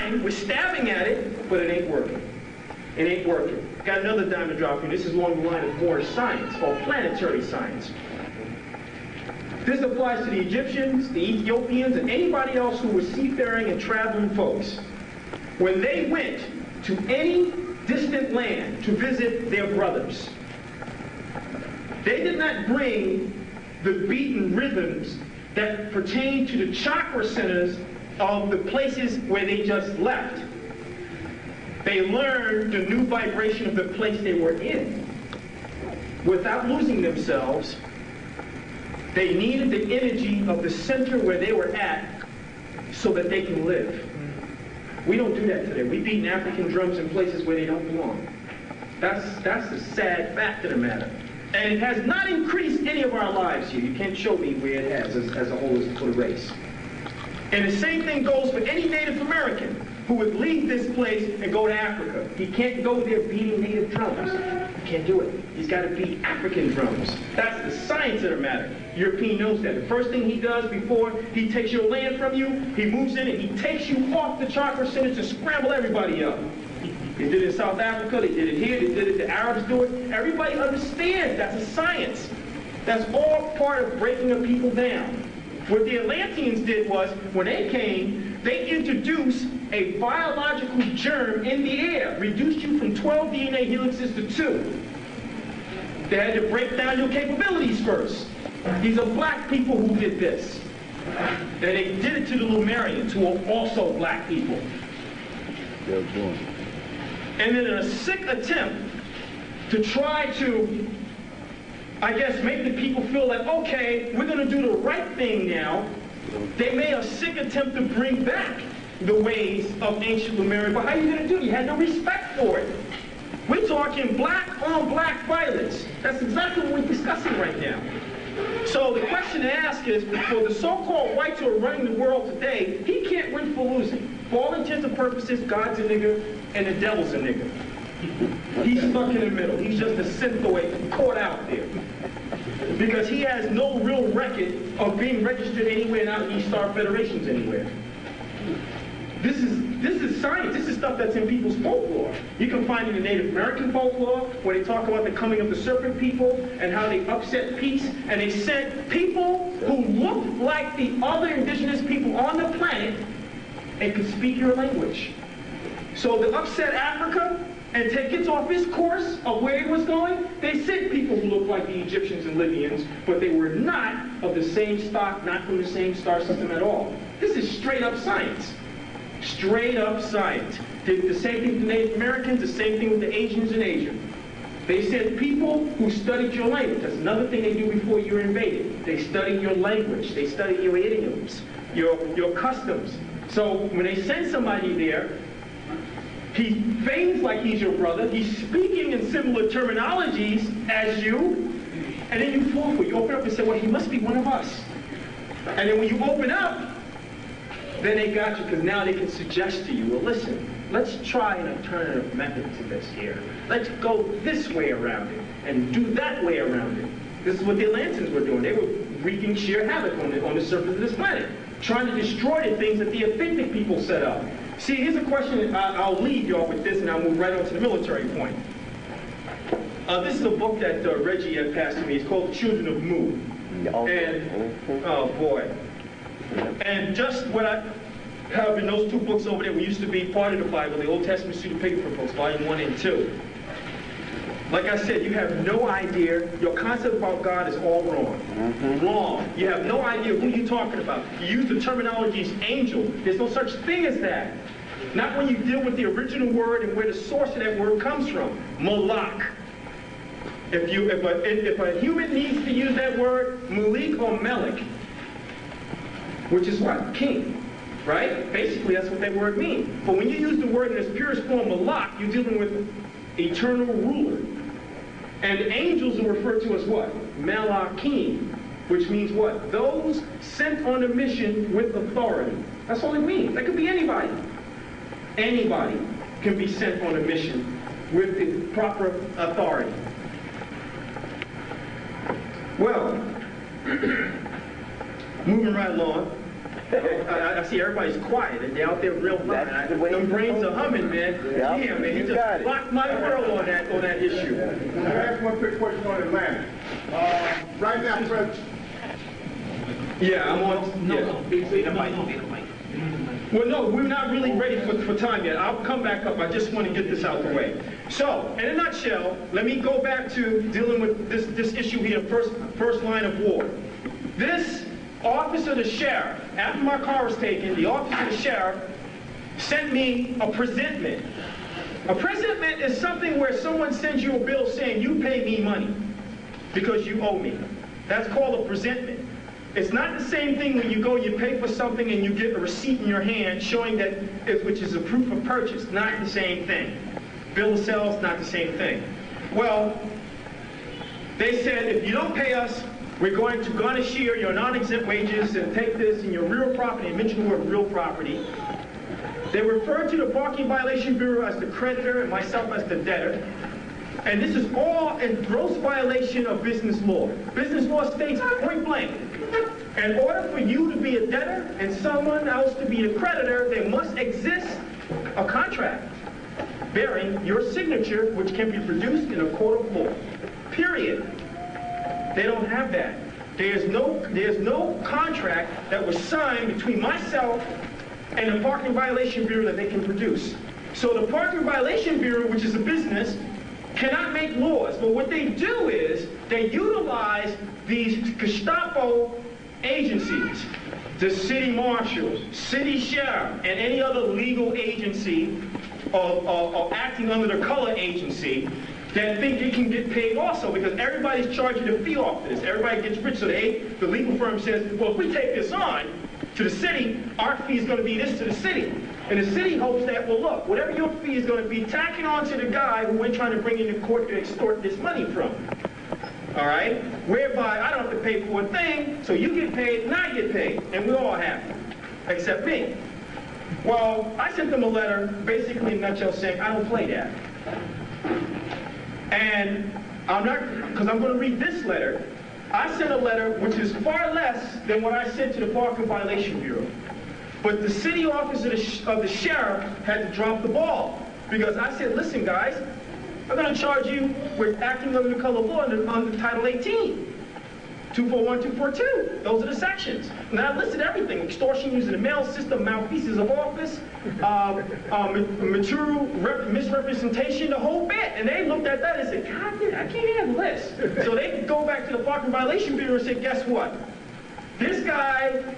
trying, we're stabbing at it, but it ain't working. It ain't working. Got another diamond drop here. This is along the line of more science, or planetary science. This applies to the Egyptians, the Ethiopians, and anybody else who was seafaring and traveling folks. When they went to any distant land to visit their brothers, they did not bring the beaten rhythms that pertain to the chakra centers of the places where they just left. They learned the new vibration of the place they were in. Without losing themselves, they needed the energy of the center where they were at so that they can live. We don't do that today. We beat African drums in places where they don't belong. That's the sad fact of the matter. And it has not increased any of our lives here. You can't show me where it has as a whole for the race. And the same thing goes for any Native American who would leave this place and go to Africa. He can't go there beating native drums. He can't do it. He's got to beat African drums. That's the science of the matter. European knows that. The first thing he does before he takes your land from you, he moves in and he takes you off the chakra centers to scramble everybody up. They did it in South Africa, they did it here, they did it, the Arabs do it. Everybody understands that's a science. That's all part of breaking the people down. What the Atlanteans did was, when they came, they introduced a biological germ in the air, reduced you from 12 DNA helixes to 2. They had to break down your capabilities first. These are black people who did this. And they did it to the Lumerians, who are also black people. And then in a sick attempt to try to, I guess, make the people feel like, okay, we're going to do the right thing now, they made a sick attempt to bring back the ways of ancient Lemuria. But how are you going to do it? You had no respect for it. We're talking black on black violence. That's exactly what we're discussing right now. So the question to ask is, for the so-called whites who are running the world today, he can't win for losing. For all intents and purposes, God's a nigger and the devil's a nigger. He's stuck in the middle. He's just a synthoid caught out there. Because he has no real record of being registered anywhere in our East Star Federations anywhere. This is science. This is stuff that's in people's folklore. You can find it in Native American folklore, where they talk about the coming of the serpent people and how they upset peace, and they sent people who looked like the other indigenous people on the planet and could speak your language. So to upset Africa and take it off its course of where it was going, they sent people who looked like the Egyptians and Libyans, but they were not of the same stock, not from the same star system at all. This is straight up science. Straight up science. Did the same thing with the Native Americans, the same thing with the Asians in Asia. They sent people who studied your language. That's another thing they do before you're invaded. They study your language. They study your idioms, your customs. So when they send somebody there, he feigns like he's your brother. He's speaking in similar terminologies as you. And then you fall for it. You open up and say, well, he must be one of us. And then when you open up, then they got you, because now they can suggest to you, well, listen, let's try an alternative method to this here. Let's go this way around it and do that way around it. This is what the Atlanteans were doing. They were wreaking sheer havoc on the surface of this planet, trying to destroy the things that the authentic people set up. See, here's a question. I'll leave y'all with this, and I'll move right on to the military point. This is a book that Reggie had passed to me. It's called The Children of Mu. And, oh boy. And just what I have in those two books over there, we used to be part of the Bible, the Old Testament pseudepigrapha books, volume 1 and 2. Like I said, you have no idea. Your concept about God is all wrong. Wrong. You have no idea who you're talking about. You use the terminology as angel. There's no such thing as that. Not when you deal with the original word and where the source of that word comes from. Malak. If a human needs to use that word, Malik or Melik, which is what? King, right? Basically, that's what that word means. But when you use the word in its purest form, Malak, you're dealing with eternal ruler. And angels are referred to as what? Malakim, which means what? Those sent on a mission with authority. That's all it means. That could be anybody. Anybody can be sent on a mission with the proper authority. Well, moving right along. I see everybody's quiet, and they're out there real fine. Them brains are humming, man. Yeah, Man, he just blocked my world on that issue. Can I ask one quick question on Atlanta? Right now, President. Yeah, I'm on. Well, no, we're not really ready for time yet. I'll come back up. I just want to get this out the way. So, in a nutshell, let me go back to dealing with this issue here, first line of war. This officer, the sheriff, after my car was taken, the officer, the sheriff, sent me a presentment. A presentment is something where someone sends you a bill saying you pay me money because you owe me. That's called a presentment. It's not the same thing when you go, you pay for something and you get a receipt in your hand showing that, which is a proof of purchase. Not the same thing. Bill of sales, not the same thing. Well, they said if you don't pay us, we're going to garnish your non-exempt wages and take this in your real property, and mention the word real property. They referred to the Parking Violation Bureau as the creditor and myself as the debtor. And this is all in gross violation of business law. Business law states point blank, in order for you to be a debtor and someone else to be a creditor, there must exist a contract bearing your signature, which can be produced in a court of law. Period. They don't have that. There's no contract that was signed between myself and the Parking Violation Bureau that they can produce. So the Parking Violation Bureau, which is a business, cannot make laws. But what they do is they utilize these Gestapo agencies, the city marshals, city sheriff, and any other legal agency or acting under the color agency that think they can get paid also, because everybody's charging a fee off this. Everybody gets rich, so the legal firm says, well, if we take this on to the city, our fee is going to be this to the city. And the city hopes that, well, look, whatever your fee is going to be, tacking on to the guy who we're trying to bring into court to extort this money from. All right? Whereby I don't have to pay for a thing, so you get paid and I get paid. And we're all happy, except me. Well, I sent them a letter, basically in a nutshell, saying I don't play that. And I'm not, because I'm going to read this letter. I sent a letter which is far less than what I sent to the Parking Violation Bureau. But the city office of the sheriff had to drop the ball. Because I said, listen, guys, I'm going to charge you with acting under the color of law under Title 18. 241, 242. Those are the sections. And I listed everything. Extortion using the mail system, malfeasance of office, material misrepresentation, the whole bit. And they looked at that and said, God damn, I can't handle this. So they could go back to the Parking Violation Bureau and say, guess what? This guy,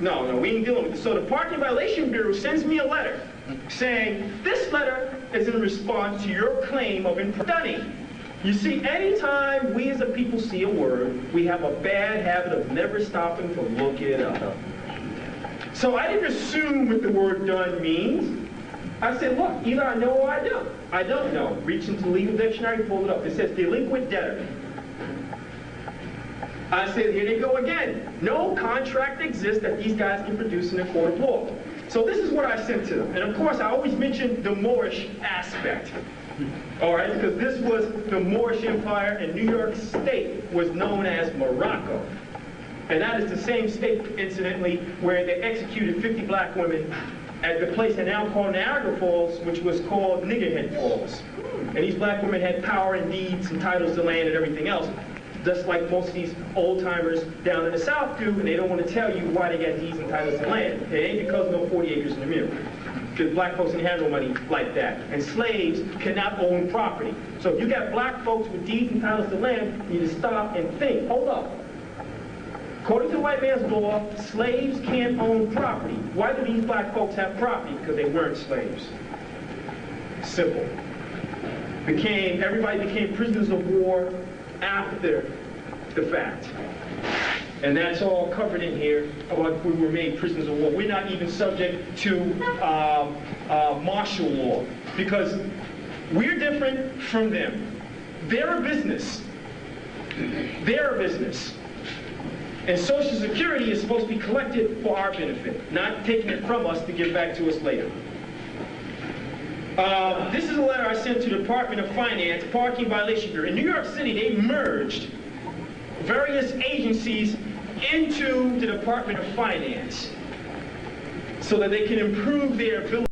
no, we ain't dealing with this. So the Parking Violation Bureau sends me a letter saying, this letter is in response to your claim of impropriety. You see, anytime we as a people see a word, we have a bad habit of never stopping to look it up. So I didn't assume what the word done means. I said, look, either I know or I don't. I don't know. Reach into the legal dictionary, pull it up. It says delinquent debtor. I said, here they go again. No contract exists that these guys can produce in a court of law. So this is what I sent to them. And of course, I always mention the Moorish aspect. All right, because this was the Moorish Empire, and New York State was known as Morocco. And that is the same state, incidentally, where they executed 50 black women at the place they now call Niagara Falls, which was called Niggerhead Falls. And these black women had power and deeds and titles to land and everything else, just like most of these old-timers down in the South do, and they don't want to tell you why they got deeds and titles to land. It ain't because no 40 acres in the middle. Because black folks can handle money like that. And slaves cannot own property. So if you got black folks with deeds and titles to land, you need to stop and think, hold up. According to the white man's law, slaves can't own property. Why do these black folks have property? Because they weren't slaves. Simple. Everybody became prisoners of war after the fact. And that's all covered in here about we were made prisoners of war. We're not even subject to martial law because we're different from them. They're a business. They're a business. And Social Security is supposed to be collected for our benefit, not taking it from us to give back to us later. This is a letter I sent to the Department of Finance, Parking Violation Bureau. In New York City, they merged various agencies into the Department of Finance. so that they can improve their ability